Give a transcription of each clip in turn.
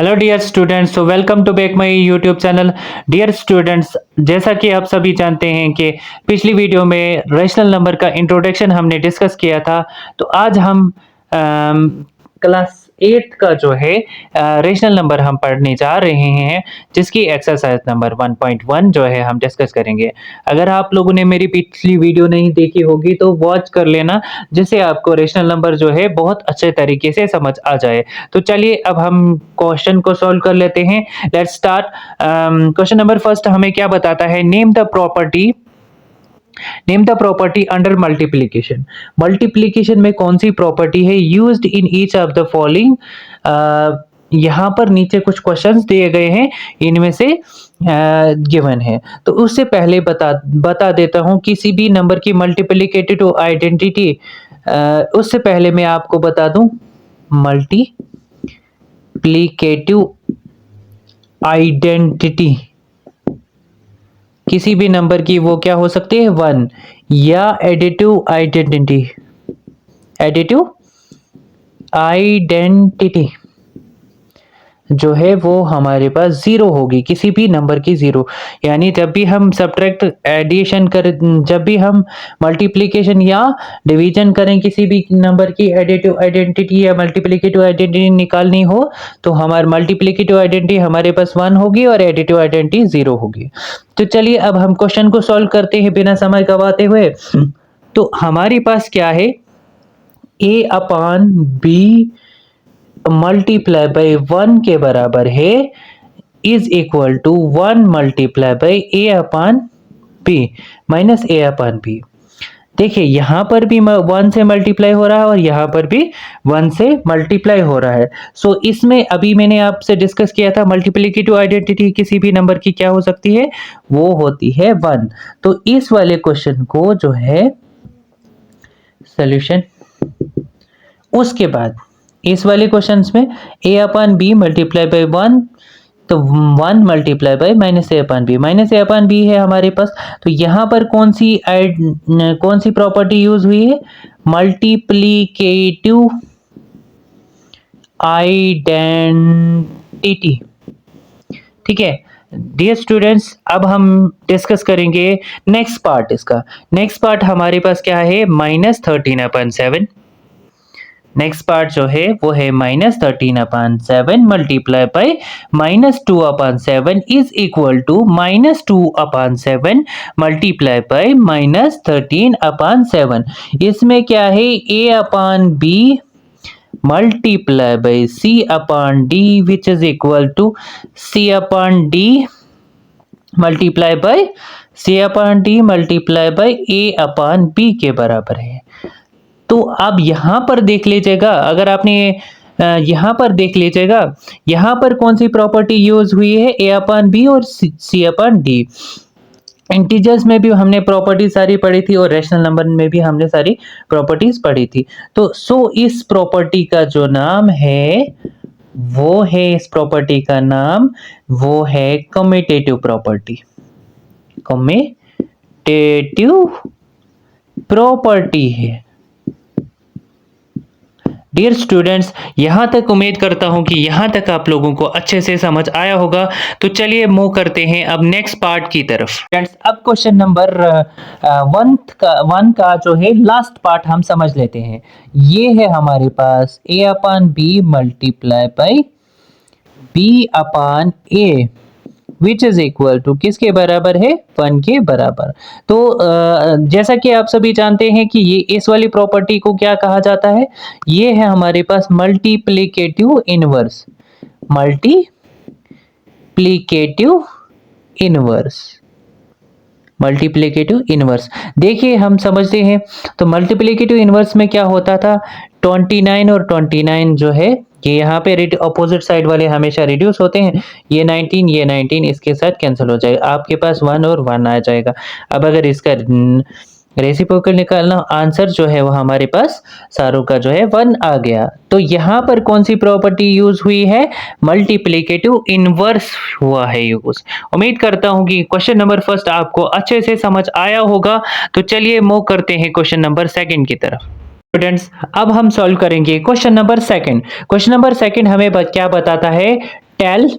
Hello dear students, तो welcome to back my YouTube channel. Dear students, जैसा कि आप सभी जानते हैं कि पिछली वीडियो में रेशनल नंबर का इंट्रोडक्शन हमने डिस्कस किया था। तो आज हम क्लास 8 का जो है रेशनल नंबर हम पढ़ने जा रहे हैं, जिसकी एक्सरसाइज नंबर 1.1 जो है हम डिस्कस करेंगे। अगर आप लोगों ने मेरी पिछली वीडियो नहीं देखी होगी तो वॉच कर लेना, जिससे आपको रेशनल नंबर जो है बहुत अच्छे तरीके से समझ आ जाए। तो चलिए अब हम क्वेश्चन को सॉल्व कर लेते हैं। Let's start. Question number first हमें क्या बताता है? Name the property under multiplication. Multiplication में कौन सी प्रॉपर्टी है used in each of the following. यहाँ पर नीचे कुछ क्वेश्चंस दिए गए हैं, इनमें से गिवन है। तो उससे पहले बता देता हूँ किसी भी नंबर की मल्टीप्लिकेटिव आइडेंटिटी। उससे पहले मैं आपको बता दूं मल्टीप्लिकेटिव आइडेंटिटी किसी भी नंबर की वो क्या हो सकती है? 1 या एडिटिव आइडेंटिटी जो है वो हमारे पास 0 होगी, किसी भी नंबर की 0। यानी जब भी हम सब्ट्रैक्ट एडिशन करें, जब भी हम मल्टीप्लिकेशन या डिवीजन करें किसी भी नंबर की एडिटिव आइडेंटिटी या मल्टीप्लिकेटिव आइडेंटिटी निकालनी हो, तो हमारी मल्टीप्लिकेटिव आइडेंटिटी हमारे पास 1 होगी और एडिटिव आइडेंटिटी 0 होगी। तो चलिए अब हम क्वेश्चन को सॉल्व करते हैं बिना समय गवाते हुए। तो हमारे पास क्या है? a/b मल्टीप्लाई बाई 1 के बराबर है is equal to 1 multiply by a/b minus a/b। देखिए यहाँ पर भी 1 से मल्टीप्लाई हो रहा है और यहाँ पर भी 1 से मल्टीप्लाई हो रहा है। सो इसमें अभी मैंने आपसे डिस्कस किया था मल्टीप्लिकेटिव आइडेंटिटी किसी भी नंबर की क्या हो सकती है? वो होती है 1। तो इस वाले क्वेश्चन को जो है सॉल्यूशन, उसके बाद इस वाले क्वेश्चंस में a/b मल्टीप्लाई बाई 1, तो 1 मल्टीप्लाई बाई -a/b है हमारे पास। तो यहाँ पर कौन सी प्रॉपर्टी यूज हुई है? Multiplicative identity. ठीक है डियर स्टूडेंट्स, अब हम डिस्कस करेंगे नेक्स्ट पार्ट। इसका नेक्स्ट पार्ट हमारे पास क्या है? -13/7। नेक्स्ट पार्ट जो है वो है -13/7 multiply by -2/7 is equal to -2/7 multiply by -13/7। इसमें क्या है? a/b multiply by c/d which is equal to c/d multiply by c/d multiply by a/b के बराबर है। तो अब यहाँ पर देख लीजिएगा, अगर आपने यहाँ पर देख लीजिएगा, यहाँ पर कौन सी प्रॉपर्टी यूज हुई है? a/b और c/d। इंटीजर्स में भी हमने प्रॉपर्टी सारी पढ़ी थी और रेशनल नंबर में भी हमने सारी प्रॉपर्टीज पढ़ी थी। तो इस प्रॉपर्टी का जो नाम है वो है, इस प्रॉपर्टी का नाम वो है कम्यूटेटिव प्रॉपर्टी। कम्यूटेटिव प्रॉपर्टी है। डियर स्टूडेंट्स, यहाँ तक उम्मीद करता हूँ कि यहाँ तक आप लोगों को अच्छे से समझ आया होगा। तो चलिए मूव करते हैं अब नेक्स्ट पार्ट की तरफ। फ्रेंड्स, अब क्वेश्चन नंबर 1 का जो है लास्ट पार्ट हम समझ लेते हैं। ये है हमारे पास a/b multiply by b/a which is equal to किसके बराबर है? 1 के बराबर। तो जैसा कि आप सभी जानते हैं कि ये इस वाली प्रॉपर्टी को क्या कहा जाता है? ये है हमारे पास मल्टीप्लिकेटिव इनवर्स। मल्टीप्लिकेटिव इनवर्स देखिए हम समझते हैं। तो मल्टीप्लिकेटिव इनवर्स में क्या होता था? 29 और 29 जो है ये यहाँ पे अपोजिट साइड वाले हमेशा रिड्यूस होते हैं। ये 19 इसके साथ कैंसिल हो जाएगा, आपके पास 1 और 1 आ जाएगा। अब अगर इसका रेसिप्रोकल निकालना, आंसर जो है वो हमारे पास सारों का जो है 1 आ गया। तो यहाँ पर कौन सी प्रॉपर्टी यूज हुई है? मल्टीप्लिकेटिव इनवर्स हुआ है यूज। उम्मीद करता हूँ कि क्वेश्चन नंबर फर्स्ट आपको अच्छे से समझ आया होगा। तो चलिए मूव करते हैं क्वेश्चन नंबर 2 की तरफ। स्टूडेंट्स, अब हम सॉल्व करेंगे क्वेश्चन नंबर 2। क्वेश्चन नंबर 2 हमें क्या बताता है? टेल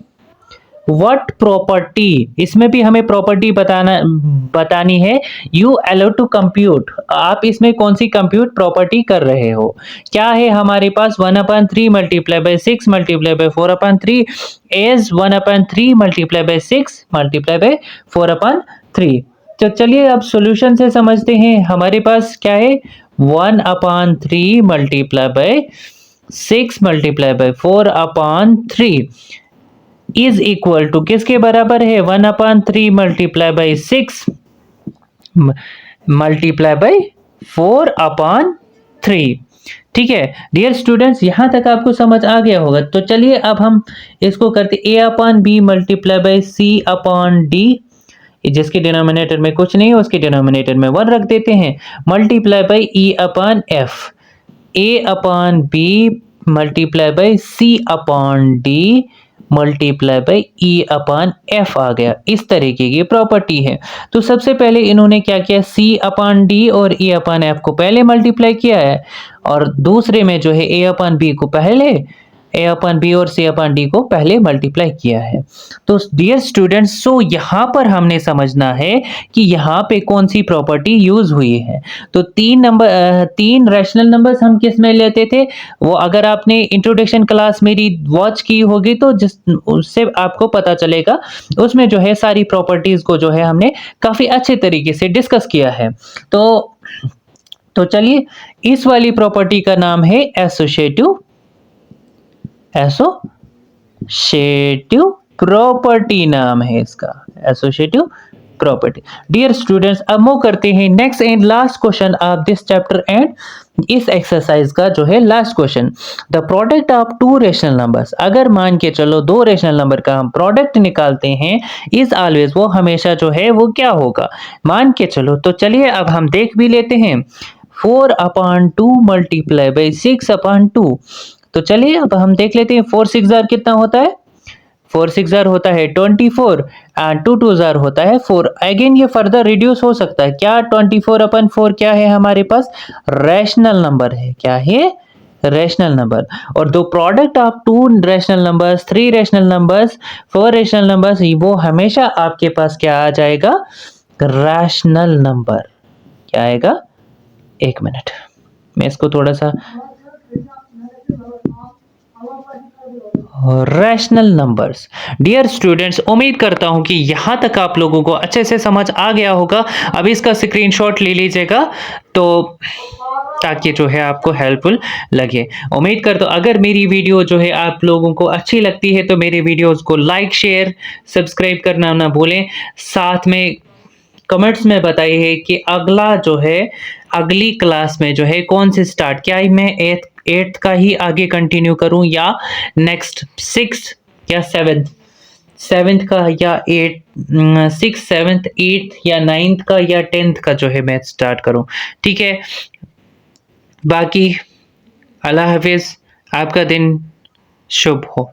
व्हाट प्रॉपर्टी, इसमें भी हमें प्रॉपर्टी बतानी है। यू अलाउ टू कंप्यूट, आप इसमें कौन सी कंप्यूट प्रॉपर्टी कर रहे हो। क्या है हमारे पास 1/3 multiply by 6 multiply by 4/3 is 1/3 multiply by 6 multiply by 4/3। तो चलिए अब सॉल्यूशन से समझते हैं। हमारे पास क्या है 1/3 multiply by 6 multiply by 4/3 is equal to किसके बराबर है 1/3 मल्टीप्लाई बाई 6 मल्टीप्लाई बाई 4/3। ठीक है डियर स्टूडेंट्स, यहां तक आपको समझ आ गया होगा। तो चलिए अब हम इसको करते a/b मल्टीप्लाई बाई c/d, जिसके डिनोमिनेटर में कुछ नहीं है उसके डिनोमिनेटर में 1 रख देते हैं, multiply by e/f, a/b multiply by c/d multiply by e/f आ गया। इस तरीके की प्रॉपर्टी है। तो सबसे पहले इन्होंने क्या किया, c/d और e/f को पहले मल्टीप्लाई किया है और दूसरे में जो है a/b को पहले, a/b और c/d को पहले मल्टीप्लाई किया है। तो डियर स्टूडेंट्स, सो यहाँ पर हमने समझना है कि यहाँ पे कौन सी प्रॉपर्टी यूज हुई है। तो तीन रैशनल नंबर्स हम किस में लेते थे, वो अगर आपने इंट्रोडक्शन क्लास मेरी वॉच की होगी तो जिस उससे आपको पता चलेगा, उसमें जो है सारी प्रॉपर्टीज को जो है हमने काफी अच्छे तरीके से डिस्कस किया है। तो चलिए, इस वाली प्रॉपर्टी का नाम है एसोसिएटिव प्रॉपर्टी, नाम है इसका एसोसिएटिव प्रॉपर्टी। डियर स्टूडेंट्स, अब मूव करते हैं next and last question of this chapter and इस एक्सरसाइज का जो है last question, the product of two rational numbers. अगर मान के चलो दो रेशनल नंबर का हम प्रोडक्ट निकालते हैं, इज ऑलवेज, वो हमेशा जो है वो क्या होगा, मान के चलो। तो चलिए अब हम देख भी लेते हैं, 4/2 मल्टीप्लाई बाई 6/2। तो चलिए अब हम देख लेते हैं, 4 6 जार कितना होता है, 4 6 जार होता है 24 एंड 2 2 जार होता है 4। अगेन ये फर्दर रिड्यूस हो सकता है। क्या 24/4 क्या है हमारे पास, रैशनल नंबर है। क्या है, रैशनल नंबर। और दो product of 2 rational numbers, 3 rational numbers, 4 rational numbers, वो हमेशा आपके पास क्या आ जाएगा, रैशनल नंबर। क्या आएगा, एक मिनट मैं इसको थोड़ा सा, रैशनल नंबर्स। डियर स्टूडेंट्स, उम्मीद करता हूं कि यहां तक आप लोगों को अच्छे से समझ आ गया होगा। अब इसका स्क्रीनशॉट ले लीजिएगा तो ताकि जो है आपको हेल्पफुल लगे। उम्मीद करता हूं अगर मेरी वीडियो जो है आप लोगों को अच्छी लगती है तो मेरे वीडियोस को लाइक शेयर सब्सक्राइब करना ना भूलें। साथ में कमेंट्स में बताइए कि अगला जो है अगली क्लास में जो है कौन से स्टार्ट, क्या ही मैं एट्थ का ही आगे कंटिन्यू करूं या नेक्स्ट 6th या 7th का या 6th 7th 8th या 9th का या 10th का जो है मैं स्टार्ट करूं। ठीक है, बाकी अल्लाह हाफिज, आपका दिन शुभ हो।